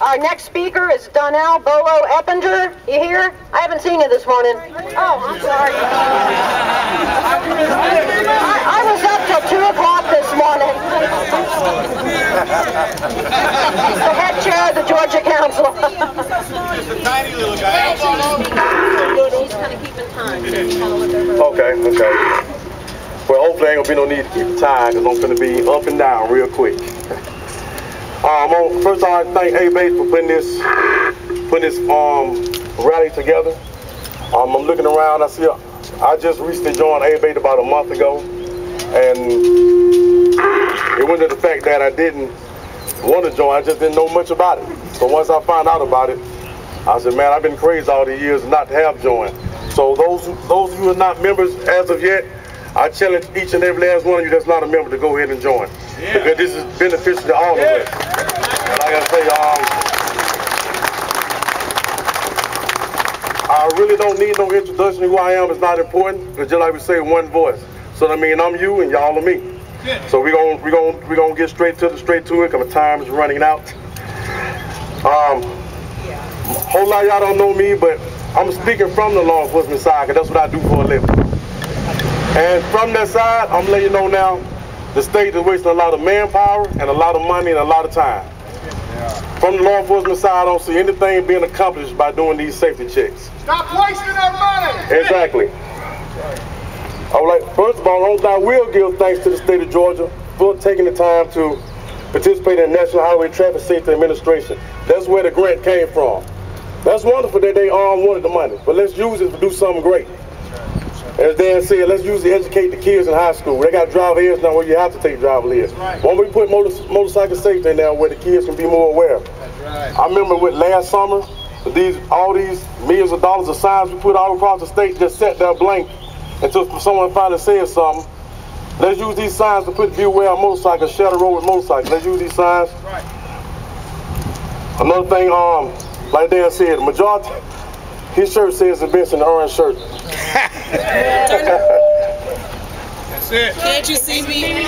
Our next speaker is Donnell Bolo Eppinger. You here? I haven't seen you this morning. Oh, I'm sorry. I was up till 2 o'clock this morning. The head chair of the Georgia Council. He's a tiny little guy. He's kind of keeping time. Okay. Well, hopefully ain't gonna be no need to keep time, because I'm gonna be up and down real quick. First I want to thank Abate for putting this rally together. I'm looking around, I just recently joined Abate about a month ago, and it went to the fact that I didn't want to join, I just didn't know much about it. So once I found out about it, I said, man, I've been crazy all these years not to have joined. So those of you who are not members as of yet, I challenge each and every last one of you that's not a member to go ahead and join. Yeah. Because this is beneficial to all of us. Like I say, I really don't need no introduction to who I am. It's not important. Because just like we say, one voice. So I mean, I'm you and y'all are me. Yeah. So we're gonna get straight to it because time is running out. Whole lot of y'all don't know me, but I'm speaking from the law enforcement side because that's what I do for a living. And from that side, I'm letting you know now, the state is wasting a lot of manpower and a lot of money and a lot of time. From the law enforcement side, I don't see anything being accomplished by doing these safety checks. Stop wasting our money! Exactly. First of all, I will give thanks to the state of Georgia for taking the time to participate in the National Highway Traffic Safety Administration. That's where the grant came from. That's wonderful that they wanted the money, but let's use it to do something great. As Dan said, let's use it to educate the kids in high school. They got driver aids now where you have to take driver aids. Right. Why don't we put motorcycle safety in there where the kids can be more aware? Right. I remember with last summer, all these millions of dollars of signs we put all across the state just sat there blank until someone finally said something. Let's use these signs to put beware of motorcycles, share the road with motorcycles. Let's use these signs. Right. Another thing, like Dan said, the majority, his shirt says it's in the orange shirt. That's it. Can't you see me?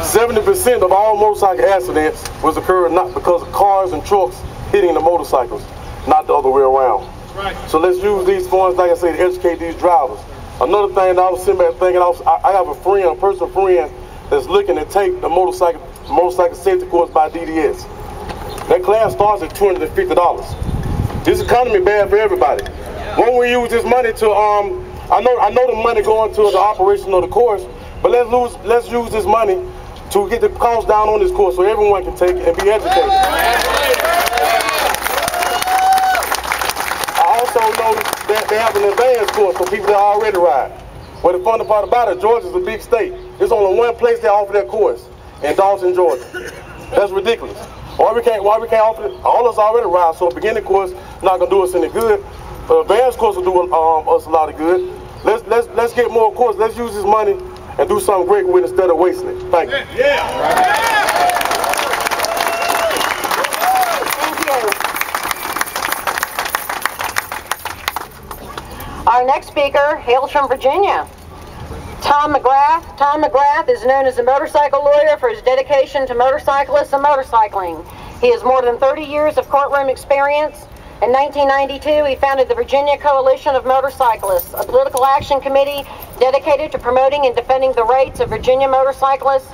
70% of all motorcycle accidents was occurring not because of cars and trucks hitting the motorcycles, not the other way around. Right. So let's use these funds, like I said, to educate these drivers. Another thing that I was sitting back thinking, I have a personal friend that's looking to take the motorcycle safety course by DDS. That class starts at $250. This economy bad for everybody. When we use this money to, I know the money going to the operation of the course, but let's use this money to get the cost down on this course so everyone can take it and be educated. I also know that they have an advanced course for people that already ride. Well, the fun part about it, Georgia's a big state. There's only one place they offer that course, in Dawson, Georgia. That's ridiculous. Why we can't offer it? All of us already ride, so a beginning course not gonna do us any good. Advanced course will do us a lot of good. Let's get more courses. Let's use this money and do something great with it instead of wasting it. Thank you. Yeah. Thank you. Our next speaker hails from Virginia. Tom McGrath. Tom McGrath is known as a motorcycle lawyer for his dedication to motorcyclists and motorcycling. He has more than 30 years of courtroom experience. In 1992, he founded the Virginia Coalition of Motorcyclists, a political action committee dedicated to promoting and defending the rights of Virginia motorcyclists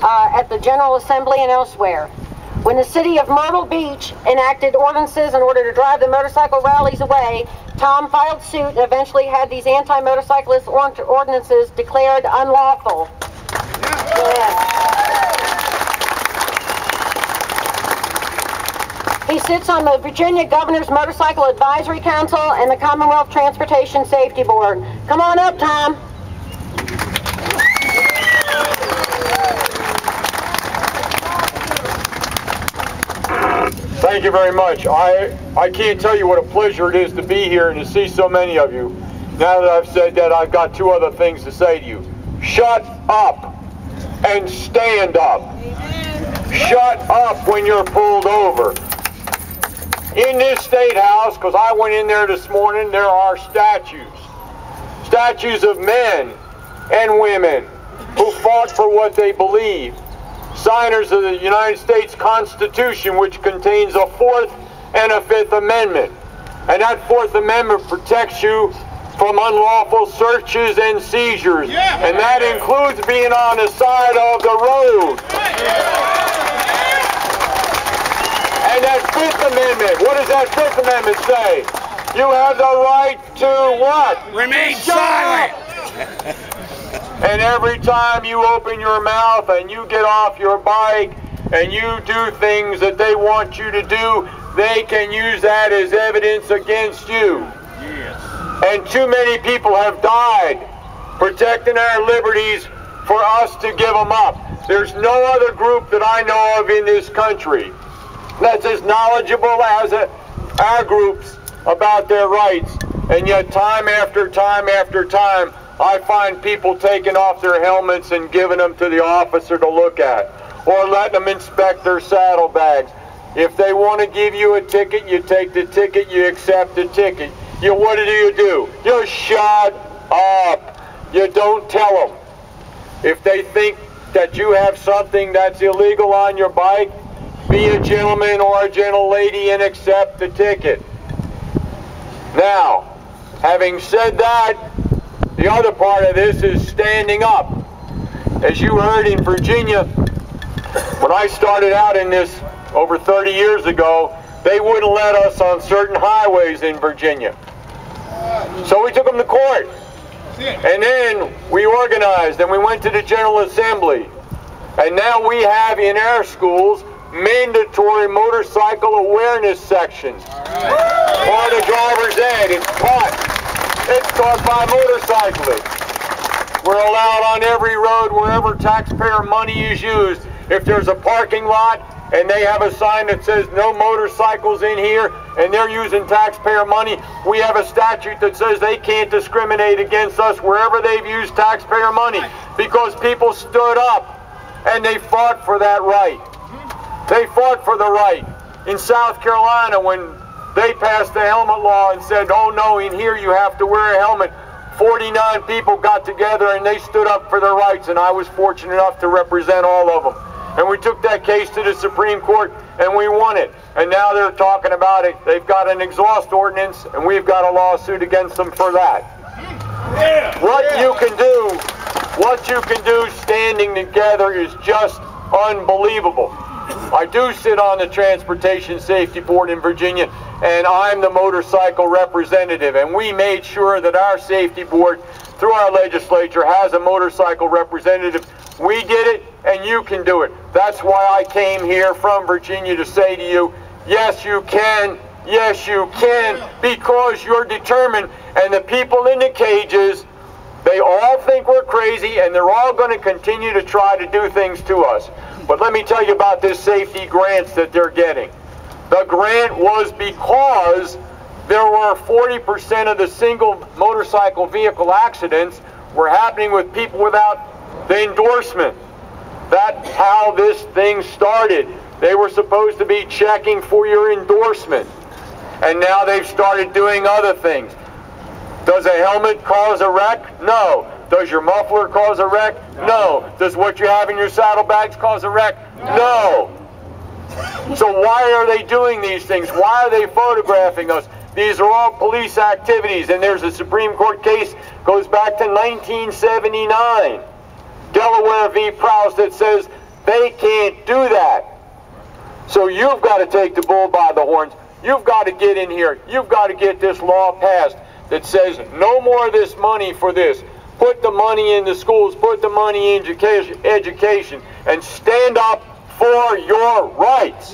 at the General Assembly and elsewhere. When the city of Myrtle Beach enacted ordinances in order to drive the motorcycle rallies away, Tom filed suit and eventually had these anti-motorcyclist ordinances declared unlawful. Yeah. He sits on the Virginia Governor's Motorcycle Advisory Council and the Commonwealth Transportation Safety Board. Come on up, Tom. Thank you very much. I can't tell you what a pleasure it is to be here and to see so many of you. Now that I've said that, I've got two other things to say to you. Shut up and stand up. Amen. Shut up when you're pulled over. In this State House, because I went in there this morning, there are statues. Statues of men and women who fought for what they believe, signers of the United States Constitution, which contains a 4th and a 5th Amendment. And that 4th Amendment protects you from unlawful searches and seizures. And that includes being on the side of the road. And that 5th Amendment, what does that 5th Amendment say? You have the right to what? Remain silent. And every time you open your mouth and you get off your bike and you do things that they want you to do, they can use that as evidence against you. Yes. And too many people have died protecting our liberties for us to give them up. There's no other group that I know of in this country that's as knowledgeable as our groups about their rights. And yet time after time after time, I find people taking off their helmets and giving them to the officer to look at, or letting them inspect their saddlebags. If they want to give you a ticket, you take the ticket, you accept the ticket. What do? You shut up. You don't tell them. If they think that you have something that's illegal on your bike, be a gentleman or a gentle lady and accept the ticket. Now, having said that, the other part of this is standing up. As you heard in Virginia, when I started out in this over 30 years ago, they wouldn't let us on certain highways in Virginia. So we took them to court. And then we organized and we went to the General Assembly. And now we have in our schools mandatory motorcycle awareness sections. Part of driver's ed. It's taught by motorcyclists. We're allowed on every road wherever taxpayer money is used. If there's a parking lot and they have a sign that says no motorcycles in here and they're using taxpayer money, we have a statute that says they can't discriminate against us wherever they've used taxpayer money, because people stood up and they fought for that right. They fought for the right. In South Carolina, when they passed the helmet law and said, oh no, in here you have to wear a helmet, 49 people got together and they stood up for their rights, and I was fortunate enough to represent all of them. And we took that case to the Supreme Court and we won it. And now they're talking about it. They've got an exhaust ordinance and we've got a lawsuit against them for that. What you can do standing together is just unbelievable. I do sit on the Transportation Safety Board in Virginia, and I'm the motorcycle representative, and we made sure that our safety board, through our legislature, has a motorcycle representative. We did it, and you can do it. That's why I came here from Virginia to say to you, yes, you can, because you're determined, and the people in the cages, they all think we're crazy, and they're all going to continue to try to do things to us. But let me tell you about this safety grants that they're getting. The grant was because there were 40% of the single motorcycle vehicle accidents were happening with people without the endorsement. That's how this thing started. They were supposed to be checking for your endorsement. And now they've started doing other things. Does a helmet cause a wreck? No. Does your muffler cause a wreck? No. Does what you have in your saddlebags cause a wreck? No. So why are they doing these things? Why are they photographing us? These are all police activities, and there's a Supreme Court case goes back to 1979, Delaware v. Prowse, that says they can't do that. So you've got to take the bull by the horns. You've got to get in here. You've got to get this law passed that says no more of this money for this. Put the money in the schools, put the money in education, and stand up for your rights.